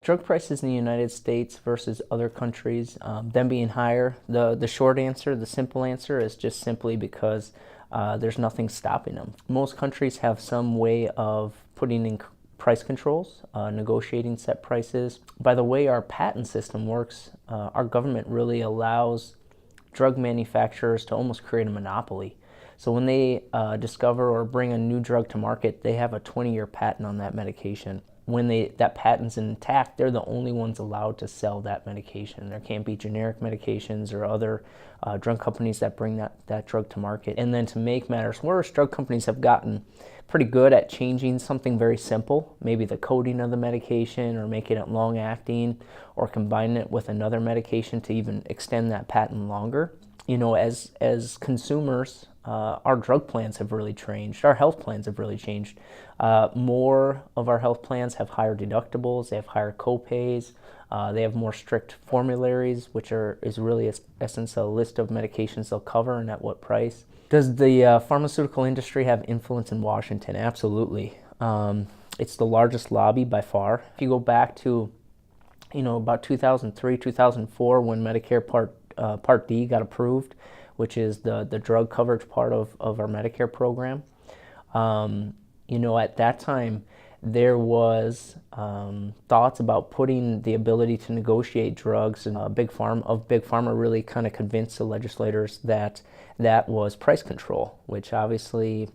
Drug prices in the United States versus other countries, them being higher, the short answer, the simple answer is just simply because there's nothing stopping them. Most countries have some way of putting in price controls, negotiating set prices. By the way our patent system works, our government really allows drug manufacturers to almost create a monopoly. So when they discover or bring a new drug to market, they have a 20-year patent on that medication. When that patent's intact, they're the only ones allowed to sell that medication. There can't be generic medications or other drug companies that bring that drug to market. And then to make matters worse, drug companies have gotten pretty good at changing something very simple, maybe the coding of the medication or making it long-acting or combining it with another medication to even extend that patent longer. You know, as consumers, our drug plans have really changed. Our health plans have really changed. More of our health plans have higher deductibles. They have higher copays. They have more strict formularies, which is really, in essence, a list of medications they'll cover and at what price. Does the pharmaceutical industry have influence in Washington? Absolutely. It's the largest lobby by far. If you go back to, about 2003, 2004, when Medicare Part D got approved, which is the drug coverage part of our Medicare program. At that time, there was thoughts about putting the ability to negotiate drugs, and Big Pharma really kind of convinced the legislators that that was price control, which obviously,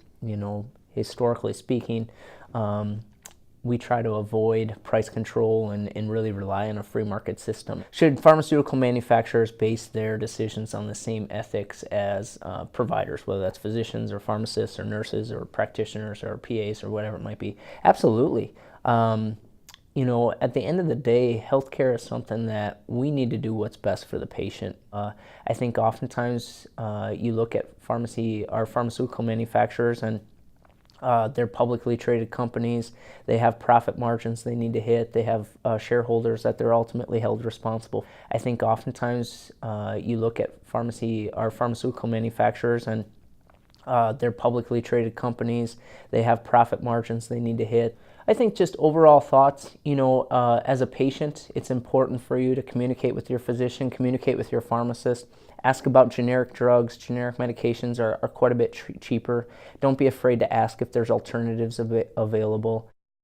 historically speaking, we try to avoid price control and really rely on a free market system. Should pharmaceutical manufacturers base their decisions on the same ethics as providers, whether that's physicians or pharmacists or nurses or practitioners or PAs or whatever it might be? Absolutely. At the end of the day, healthcare is something that we need to do what's best for the patient. I think oftentimes you look at our pharmaceutical manufacturers, and they're publicly traded companies. They have profit margins they need to hit. They have shareholders that they're ultimately held responsible. I think oftentimes you look at our pharmaceutical manufacturers, and they're publicly traded companies. They have profit margins they need to hit. I think just overall thoughts, as a patient, it's important for you to communicate with your physician, communicate with your pharmacist, ask about generic drugs. Generic medications are quite a bit cheaper. Don't be afraid to ask if there's alternatives available.